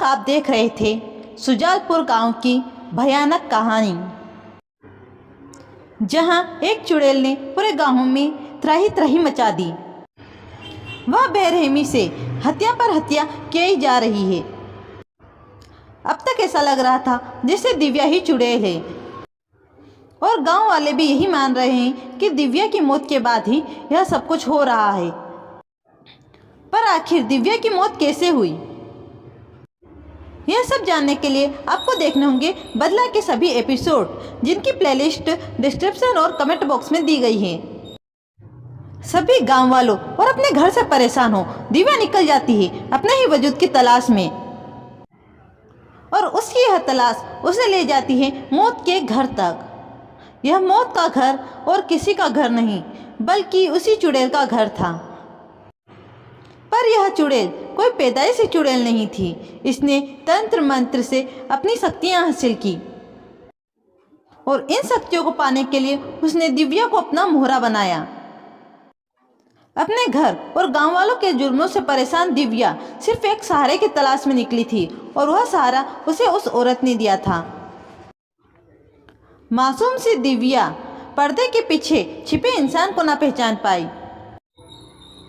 आप देख रहे थे सुजालपुर गांव की भयानक कहानी, जहां एक चुड़ैल ने पूरे गांव में त्राही त्राही मचा दी। वह बेरहमी से हत्या पर हत्या की जा रही है। अब तक ऐसा लग रहा था जैसे दिव्या ही चुड़ैल है, और गांव वाले भी यही मान रहे हैं कि दिव्या की मौत के बाद ही यह सब कुछ हो रहा है। पर आखिर दिव्या की मौत कैसे हुई, यह सब जानने के लिए आपको देखने होंगे बदला के सभी एपिसोड, जिनकी प्लेलिस्ट डिस्क्रिप्शन और कमेंट बॉक्स में दी गई है। सभी गांव वालों और अपने घर से परेशान हो दिव्या निकल जाती है अपने ही वजूद की तलाश में, और उसकी यह तलाश उसे ले जाती है मौत के घर तक। यह मौत का घर और किसी का घर नहीं, बल्कि उसी चुड़ैल का घर था। पर यह चुड़ैल कोई पैदाइशी चुड़ैल नहीं थी। इसने तंत्र मंत्र से अपनी शक्तियां हासिल की, और इन शक्तियों को पाने के लिए उसने दिव्या को अपना मोहरा बनाया। अपने घर और गांव वालों के जुर्मों से परेशान दिव्या सिर्फ एक सहारे की तलाश में निकली थी, और वह सहारा उसे उस औरत ने दिया था। मासूम सी दिव्या पर्दे के पीछे छिपे इंसान को ना पहचान पाई,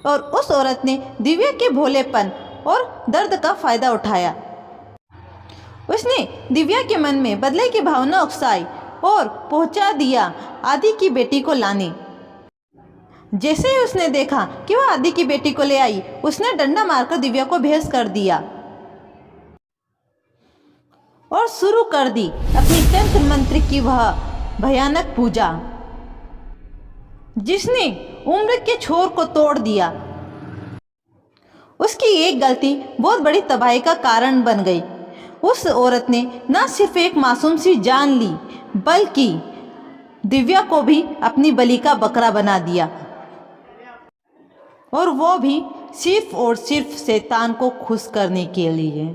और उस औरत ने दिव्या के भोलेपन और दर्द का फायदा उठाया। उसने दिव्या के मन में बदले की भावना उकसाई और पहुंचा दिया आदि की बेटी को लाने। जैसे ही उसने देखा कि वह आदि की बेटी को ले आई, उसने डंडा मारकर दिव्या को बेहोश कर दिया और शुरू कर दी अपनी तंत्र मंत्र की वह भयानक पूजा, जिसने उम्र के छोर को तोड़ दिया। उसकी एक गलती बहुत बड़ी तबाही का कारण बन गई। उस औरत ने न सिर्फ एक मासूम सी जान ली, बल्कि दिव्या को भी अपनी बलि का बकरा बना दिया, और वो भी सिर्फ और सिर्फ शैतान को खुश करने के लिए।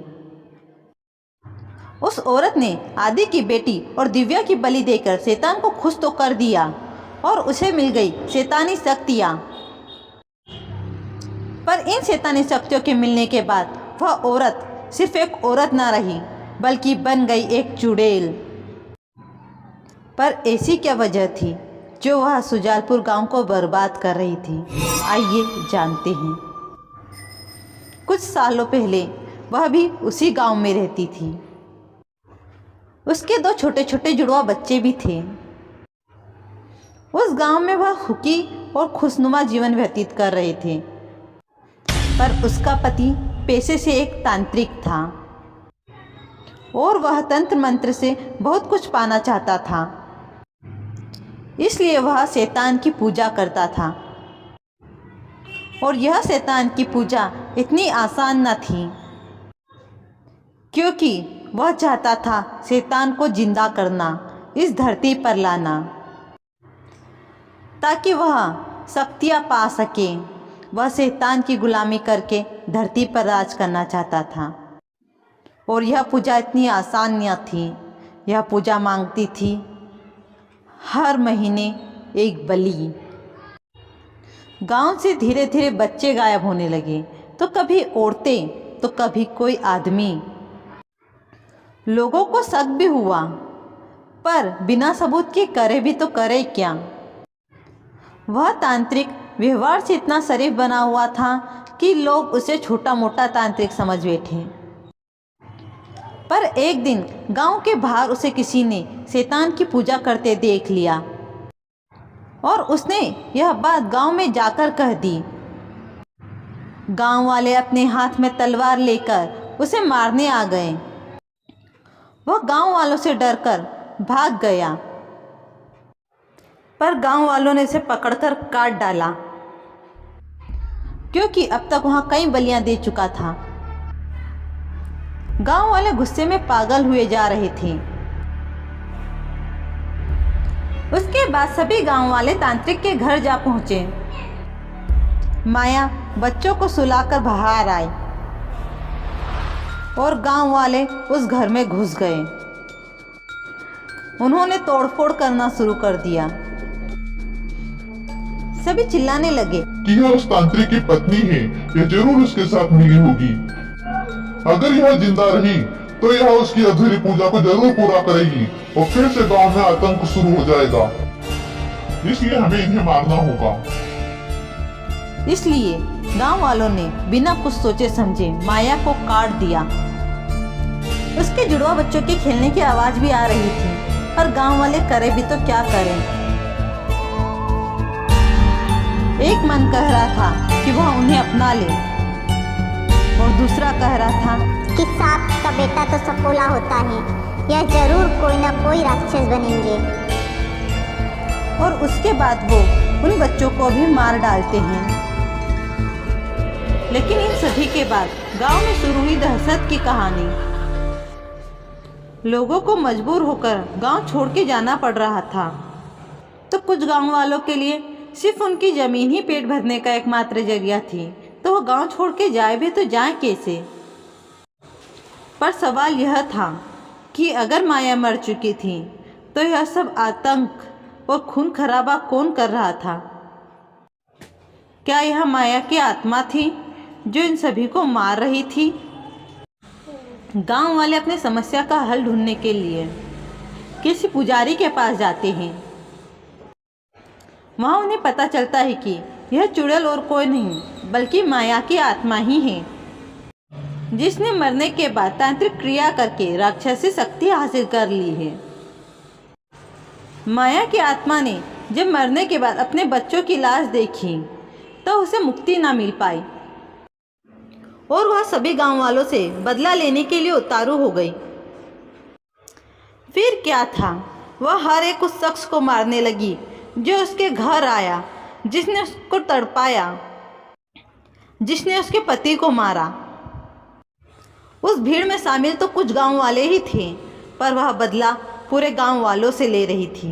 उस औरत ने आदि की बेटी और दिव्या की बलि देकर शैतान को खुश तो कर दिया, और उसे मिल गई शैतानी शक्तियाँ। पर इन शैतानी शक्तियों के मिलने के बाद वह औरत सिर्फ एक औरत ना रही, बल्कि बन गई एक चुड़ैल। पर ऐसी क्या वजह थी जो वह सुजालपुर गांव को बर्बाद कर रही थी? आइए जानते हैं। कुछ सालों पहले वह भी उसी गांव में रहती थी। उसके 2 छोटे छोटे जुड़वा बच्चे भी थे। उस गांव में वह सुखी और खुशनुमा जीवन व्यतीत कर रहे थे। पर उसका पति पेशे से एक तांत्रिक था, और वह तंत्र मंत्र से बहुत कुछ पाना चाहता था। इसलिए वह शैतान की पूजा करता था, और यह शैतान की पूजा इतनी आसान न थी, क्योंकि वह चाहता था शैतान को जिंदा करना, इस धरती पर लाना, ताकि वह शक्तियाँ पा सके। वह शैतान की गुलामी करके धरती पर राज करना चाहता था, और यह पूजा इतनी आसान न थी। यह पूजा मांगती थी हर महीने एक बलि। गांव से धीरे धीरे बच्चे गायब होने लगे, तो कभी औरतें तो कभी कोई आदमी। लोगों को शक भी हुआ, पर बिना सबूत के करे भी तो करे क्या। वह तांत्रिक व्यवहार से इतना शरीफ बना हुआ था कि लोग उसे छोटा मोटा तांत्रिक समझ बैठे। पर एक दिन गांव के बाहर उसे किसी ने शैतान की पूजा करते देख लिया, और उसने यह बात गांव में जाकर कह दी। गांव वाले अपने हाथ में तलवार लेकर उसे मारने आ गए। वह गांव वालों से डरकर भाग गया, पर गांव वालों ने उसे पकड़कर काट डाला, क्योंकि अब तक वहां कई बलियां दे चुका था। गांव वाले गुस्से में पागल हुए जा रहे थे। उसके बाद सभी गांव वाले तांत्रिक के घर जा पहुंचे। माया बच्चों को सुलाकर बाहर आई, और गांव वाले उस घर में घुस गए। उन्होंने तोड़फोड़ करना शुरू कर दिया। सभी चिल्लाने लगे कि यह उस तांत्रिक की पत्नी है, यह जरूर उसके साथ मिली होगी। अगर यह जिंदा रही तो यह उसकी अधूरी पूजा को जरूर पूरा करेगी और फिर से गांव में आतंक शुरू हो जाएगा। इसलिए हमें इन्हें मारना होगा। इसलिए गांव वालों ने बिना कुछ सोचे समझे माया को काट दिया। उसके जुड़वा बच्चों के खेलने की आवाज भी आ रही थी, पर गांव वाले करे भी तो क्या करें। एक मन कह रहा था कि वह उन्हें अपना ले और दूसरा कह रहा था कि सांप का बेटा तो सपोला होता है, यह जरूर कोई ना कोई राक्षस बनेंगे। और उसके बाद वो उन बच्चों को भी मार डालते हैं। लेकिन इन सभी के बाद गांव में शुरू हुई दहशत की कहानी। लोगों को मजबूर होकर गांव छोड़ के जाना पड़ रहा था। तो कुछ गांव वालों के लिए सिर्फ उनकी जमीन ही पेट भरने का एकमात्र जरिया थी, तो वो गांव छोड़ के जाए भी तो जाए कैसे। पर सवाल यह था कि अगर माया मर चुकी थी तो यह सब आतंक और खून खराबा कौन कर रहा था? क्या यह माया की आत्मा थी जो इन सभी को मार रही थी? गांव वाले अपने समस्या का हल ढूंढने के लिए किसी पुजारी के पास जाते हैं। वहां उन्हें पता चलता है कि यह चुड़ैल और कोई नहीं बल्कि माया की आत्मा ही है, जिसने मरने के बाद तांत्रिक क्रिया करके राक्षसी शक्ति हासिल कर ली है। माया की आत्मा ने जब मरने के बाद अपने बच्चों की लाश देखी तो उसे मुक्ति ना मिल पाई और वह सभी गांव वालों से बदला लेने के लिए उतारू हो गई। फिर क्या था, वह हर एक उस शख्स को मारने लगी जो उसके घर आया, जिसने उसको तड़पाया, जिसने उसके पति को मारा। उस भीड़ में शामिल तो कुछ गांव वाले ही थे, पर वह बदला पूरे गांव वालों से ले रही थी।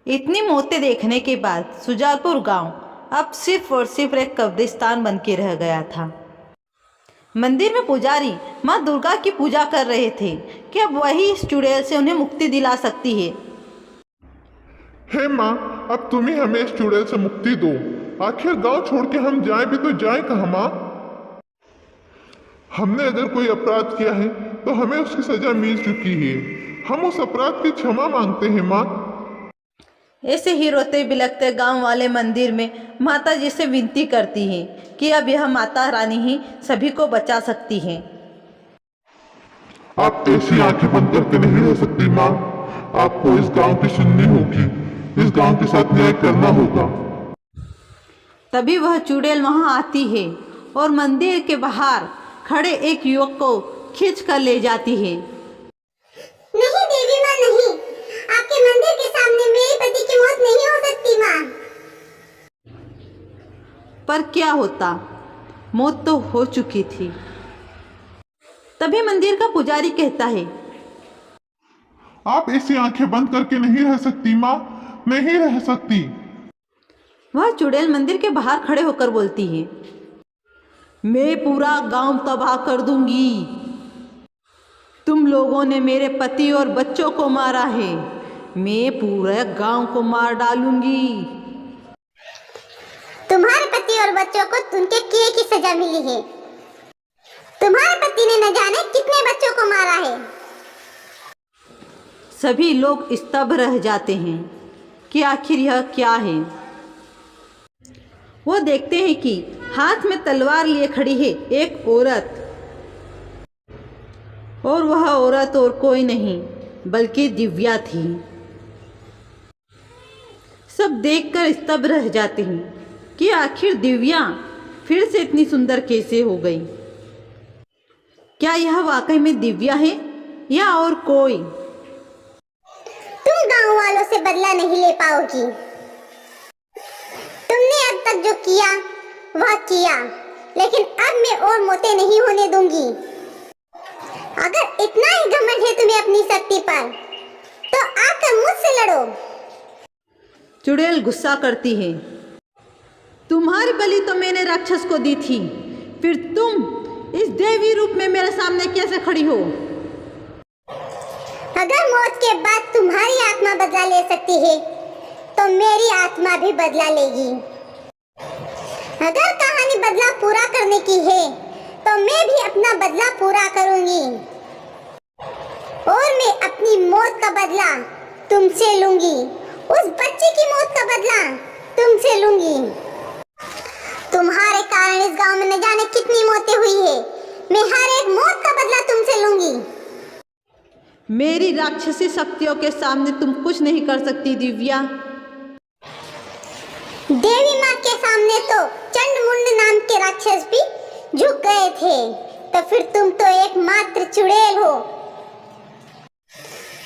इतनी मौतें देखने के बाद सुजालपुर गांव अब सिर्फ और सिर्फ एक कब्रिस्तान बन के रह गया था। मंदिर में पुजारी माँ दुर्गा की पूजा कर रहे थे कि अब वही इस चुड़ैल से उन्हें मुक्ति दिला सकती है। हे माँ, अब तुम ही हमें इस चुड़ैल से मुक्ति दो। आखिर गांव छोड़ के हम जाएं भी तो जाएं कहाँ माँ? हमने अगर कोई अपराध किया है तो हमें उसकी सजा मिल चुकी है। हम उस अपराध की क्षमा मांगते हैं माँ। ऐसे ही रोते बिलखते गांव वाले मंदिर में माता जी से विनती करती हैं कि अब यह माता रानी ही सभी को बचा सकती हैं। आप ऐसी आंखें बंद करके नहीं रह सकती माँ। आपको इस गांव की सुननी होगी, इस गांव के साथ न्याय करना होगा। तभी वह चुड़ैल वहां आती है और मंदिर के बाहर खड़े एक युवक को खींच कर ले जाती है। नहीं देवी माँ, नहीं, आपके मंदिर के सामने मेरे पति की मौत नहीं हो सकती माँ। पर क्या होता, मौत तो हो चुकी थी। तभी मंदिर का पुजारी कहता है, आप ऐसी आंखें बंद करके नहीं रह सकती माँ, नहीं रह सकती। वह चुड़ैल मंदिर के बाहर खड़े होकर बोलती है, मैं पूरा गांव तबाह कर दूंगी। तुम लोगों ने मेरे पति और बच्चों को मारा है, मैं पूरे गांव को मार डालूंगी। तुम्हारे पति और बच्चों को उनके किए की सजा मिली है। तुम्हारे पति ने न जाने कितने बच्चों को मारा है। सभी लोग स्तब्ध रह जाते हैं कि आखिर यह क्या है। वो देखते हैं कि हाथ में तलवार लिए खड़ी है एक औरत, और वह औरत और कोई नहीं बल्कि दिव्या थी। सब देखकर स्तब्ध रह जाते हैं कि आखिर दिव्या फिर से इतनी सुंदर कैसे हो गई। क्या यह वाकई में दिव्या है या और कोई? तुम गांव वालों से बदला नहीं ले पाओगी। तुमने अब तक जो किया वह किया, लेकिन अब मैं और मौतें नहीं होने दूंगी। अगर इतना ही घमंड है तुम्हें अपनी शक्ति पर, तो आकर मुझसे लड़ो। चुड़ैल गुस्सा करती है, तुम्हारी बलि तो मैंने राक्षस को दी थी, फिर तुम इस देवी रूप में मेरे सामने कैसे खड़ी हो? अगर मौत के बाद तुम्हारी आत्मा बदला ले सकती है, तो मेरी आत्मा भी बदला लेगी। अगर कहानी बदला पूरा करने की है, तो मैं भी अपना बदला पूरा करूंगी और मैं अपनी मौत का बदला तुमसे लूंगी। उस बच्चे की मौत का बदला तुमसे लूंगी। तुम्हारे कारण इस गांव में न जाने कितनी मौतें हुई है। मैं हर एक मौत का बदला तुमसे लूंगी। मेरी राक्षसी शक्तियों के सामने तुम कुछ नहीं कर सकती दिव्या। देवी माँ के सामने तो चंडमुंड नाम के राक्षस भी झुक गए थे, तो फिर तुम तो एकमात्र चुड़ैल हो।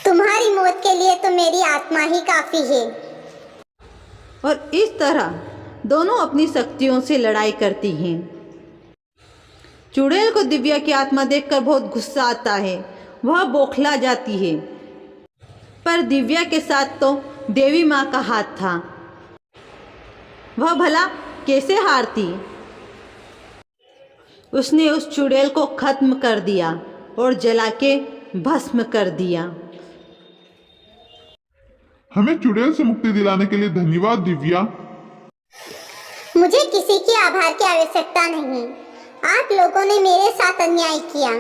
तुम्हारी मौत के लिए तो मेरी आत्मा ही काफी है। और इस तरह दोनों अपनी शक्तियों से लड़ाई करती हैं। चुड़ैल को दिव्या की आत्मा देखकर बहुत गुस्सा आता है। वह बौखला जाती है, पर दिव्या के साथ तो देवी माँ का हाथ था। वह भला कैसे हारती। उसने उस चुड़ैल को खत्म कर दिया और जला के भस्म कर दिया। हमें चुड़ैल से मुक्ति दिलाने के लिए धन्यवाद दिव्या। मुझे किसी के आभार की आवश्यकता नहीं। आप लोगों ने मेरे साथ अन्याय किया,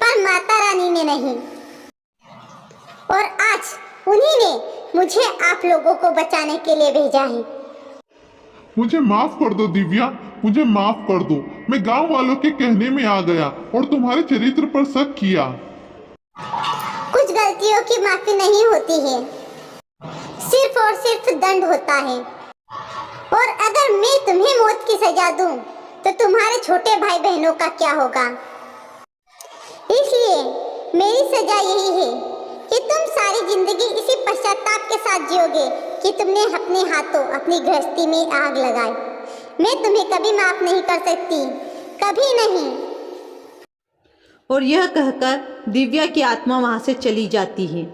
पर माता रानी ने नहीं। और आज उन्हीं ने मुझे आप लोगों को बचाने के लिए भेजा है। मुझे माफ कर दो दिव्या, मुझे माफ कर दो। मैं गांव वालों के कहने में आ गया और तुम्हारे चरित्र पर शक किया। कुछ गलतियों की माफी नहीं होती है, सिर्फ और सिर्फ दंड होता है। और अगर मैं तुम्हें मौत की सजा दूं, तो तुम्हारे छोटे भाई बहनों का क्या होगा। इसलिए मेरी सजा यही है कि तुम सारी जिंदगी इसी पश्चाताप के साथ जियोगे कि तुमने अपने हाथों अपनी गृहस्थी में आग लगाई। मैं तुम्हें कभी माफ नहीं कर सकती, कभी नहीं। और यह कहकर दिव्या की आत्मा वहां से चली जाती है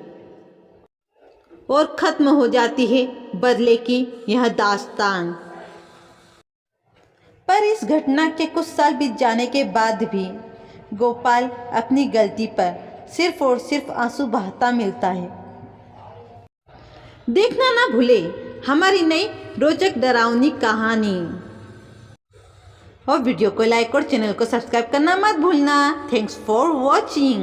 और खत्म हो जाती है बदले की यह दास्तान। पर इस घटना के कुछ साल बीत जाने के बाद भी गोपाल अपनी गलती पर सिर्फ और सिर्फ आंसू बहाता मिलता है। देखना ना भूले हमारी नई रोचक डरावनी कहानी। और वीडियो को लाइक और चैनल को सब्सक्राइब करना मत भूलना। Thanks for watching.